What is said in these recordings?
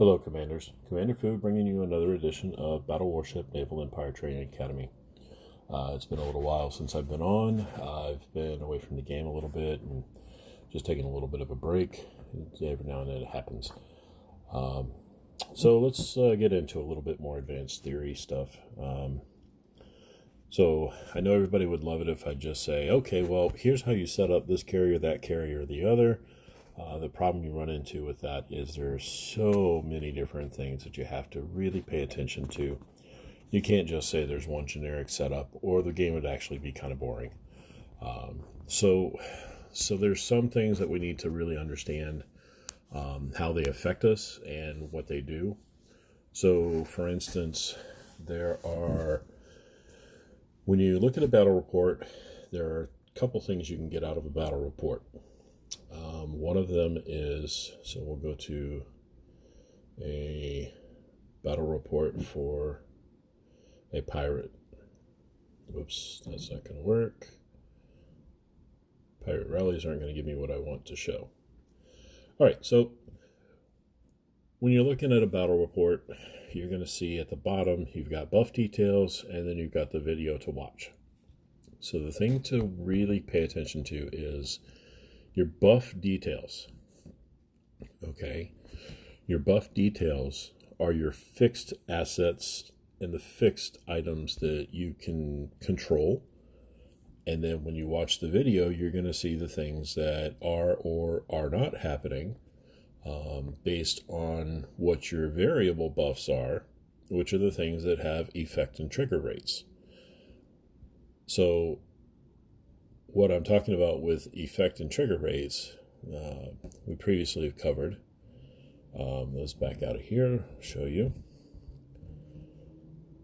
Hello, Commanders. Commander Fu bringing you another edition of Battle Warship Naval Empire Training Academy. It's been a little while since I've been on. I've been away from the game a little bit and just taking a little bit of a break. Every now and then it happens. So let's get into a little bit more advanced theory stuff. So I know everybody would love it if I just say, okay, well, here's how you set up this carrier, that carrier, the other. The problem you run into with that is there's so many different things that you have to really pay attention to. You can't just say there's one generic setup, or the game would actually be kind of boring. So there's some things that we need to really understand how they affect us and what they do. So, for instance, when you look at a battle report, there are a couple things you can get out of a battle report. One of them is, so we'll go to a battle report for a pirate. Oops, that's not going to work. Pirate rallies aren't going to give me what I want to show. All right, so when you're looking at a battle report, you're going to see at the bottom, you've got buff details, and then you've got the video to watch. So the thing to really pay attention to is your buff details. Okay, your buff details are your fixed assets and the fixed items that you can control. And then when you watch the video, you're going to see the things that are or are not happening based on what your variable buffs are, which are the things that have effect and trigger rates. So what I'm talking about with effect and trigger rates, we previously have covered. Let's back out of here, show you.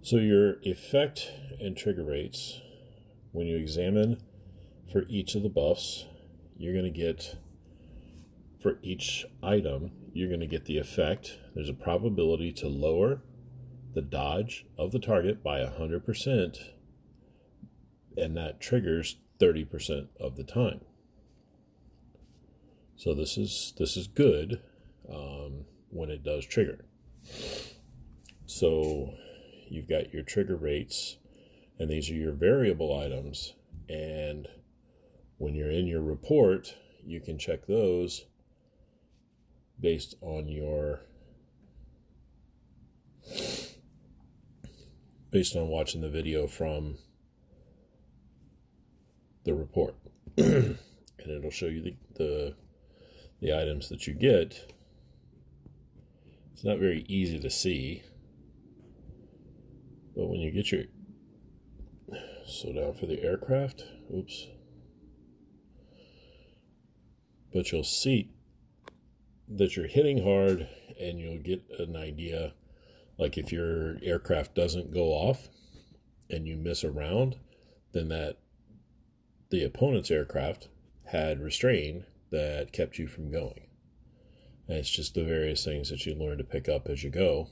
So your effect and trigger rates, when you examine for each of the buffs, you're going to get, for each item, you're going to get the effect. There's a probability to lower the dodge of the target by 100%, and that triggers 30% of the time. So this is good when it does trigger. So you've got your trigger rates, and these are your variable items, and when you're in your report, you can check those based on watching the video from the report. And it'll show you the items that you get. It's not very easy to see, but when you get your, so down for the aircraft, oops, but you'll see that you're hitting hard, and you'll get an idea, like if your aircraft doesn't go off and you miss a round, then that the opponent's aircraft had restraint that kept you from going. And it's just the various things that you learn to pick up as you go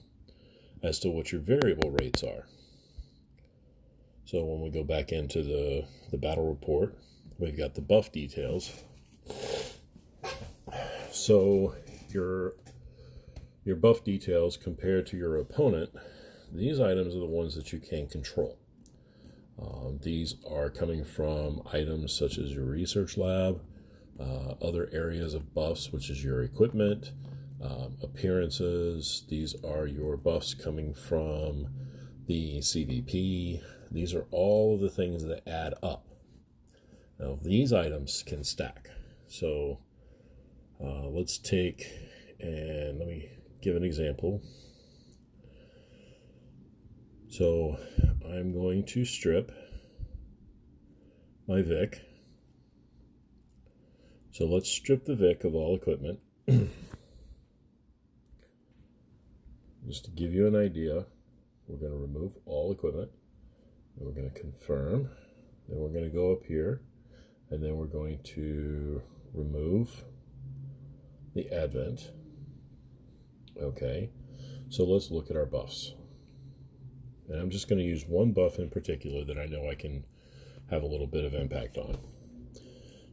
as to what your variable rates are. So when we go back into the battle report, we've got the buff details. So your buff details compared to your opponent, these items are the ones that you can control. These are coming from items such as your research lab, other areas of buffs, which is your equipment, appearances. These are your buffs coming from the CVP. These are all of the things that add up. Now, these items can stack. So let's take, and let me give an example. So I'm going to strip my Vic. So let's strip the Vic of all equipment. Just to give you an idea, we're going to remove all equipment, and we're going to confirm. Then we're going to go up here, and then we're going to remove the advent. Okay, so let's look at our buffs. And I'm just going to use one buff in particular that I know I can have a little bit of impact on,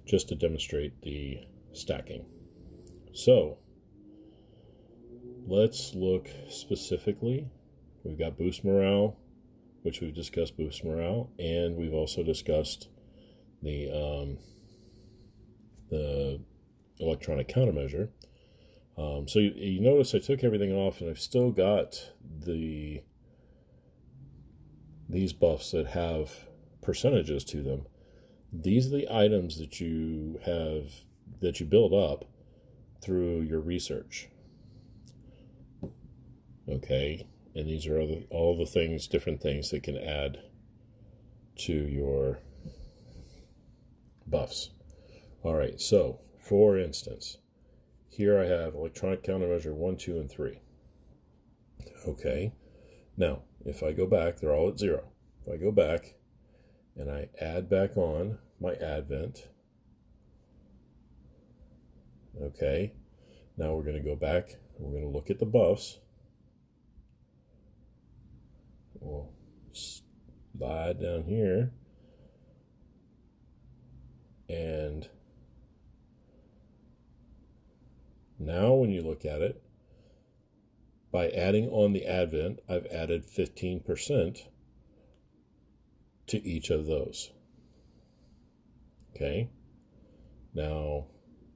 just to demonstrate the stacking. So let's look specifically. We've got boost morale, which we've discussed boost morale, and we've also discussed the electronic countermeasure. So you notice I took everything off, and I've still got these buffs that have percentages to them. These are the items that you build up through your research. Okay, and these are all the things, different things that can add to your buffs. All right, so for instance, here I have electronic countermeasure 1, 2, and 3. Okay, now if I go back, they're all at 0. If I go back and I add back on my advent, okay, now we're going to go back, we're going to look at the buffs. We'll slide down here, and now when you look at it, by adding on the advent, I've added 15% to each of those. Okay, now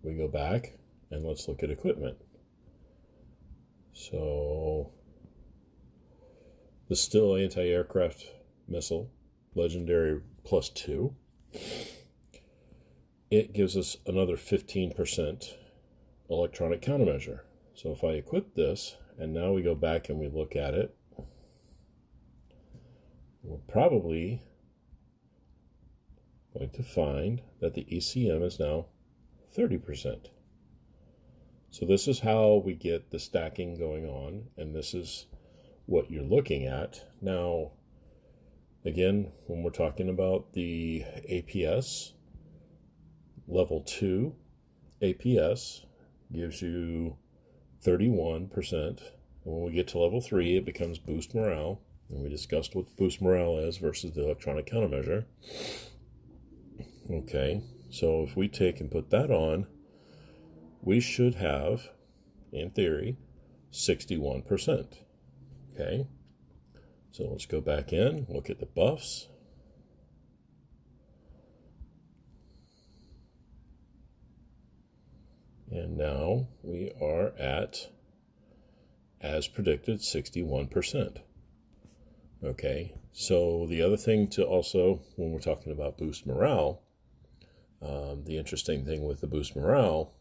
we go back and let's look at equipment. So the Still anti-aircraft missile, legendary +2, it gives us another 15% electronic countermeasure. So if I equip this, and now we go back and we look at it, we're probably going to find that the ECM is now 30%. So this is how we get the stacking going on, and this is what you're looking at. Now, again, when we're talking about the APS, level 2 APS gives you 31%. And when we get to level 3, it becomes boost morale. And we discussed what boost morale is versus the electronic countermeasure. Okay, so if we take and put that on, we should have, in theory, 61%. Okay, so let's go back in, look at the buffs. And now we are at, as predicted, 61%. Okay, so the other thing to also, when we're talking about boost morale, the interesting thing with the boost morale,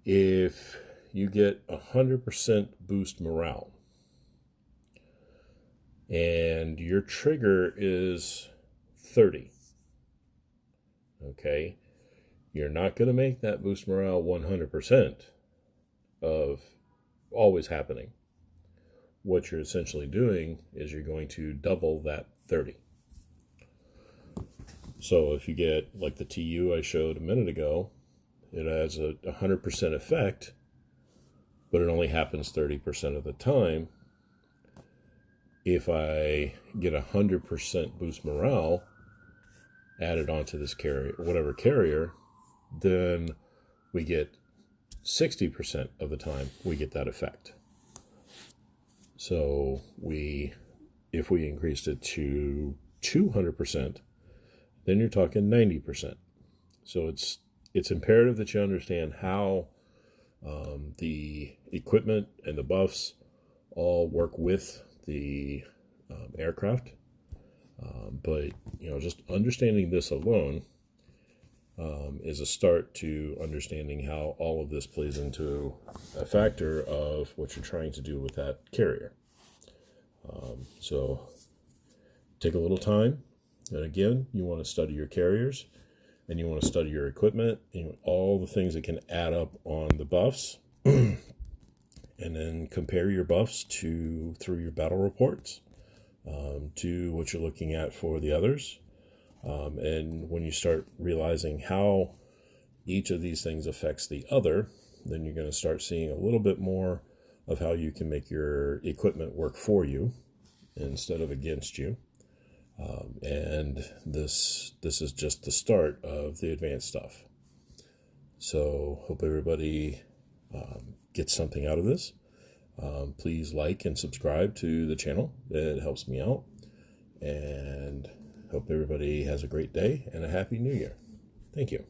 if you get 100% boost morale and your trigger is 30, okay, you're not going to make that boost morale 100% of always happening. What you're essentially doing is you're going to double that 30. So if you get like the TU I showed a minute ago, it has a 100% effect, but it only happens 30% of the time. If I get 100% boost morale added onto this carrier, whatever carrier, then we get 60% of the time we get that effect. So if we increased it to 200%, then you're talking 90%. So it's imperative that you understand how the equipment and the buffs all work with the aircraft. But just understanding this alone is a start to understanding how all of this plays into a factor of what you're trying to do with that carrier. So take a little time, and again, you want to study your carriers, and you want to study your equipment, and all the things that can add up on the buffs, and then compare your buffs through your battle reports to what you're looking at for the others. And when you start realizing how each of these things affects the other, then you're going to start seeing a little bit more of how you can make your equipment work for you instead of against you. And this is just the start of the advanced stuff. So hope everybody gets something out of this, please like and subscribe to the channel. It helps me out. And hope everybody has a great day and a happy new year. Thank you.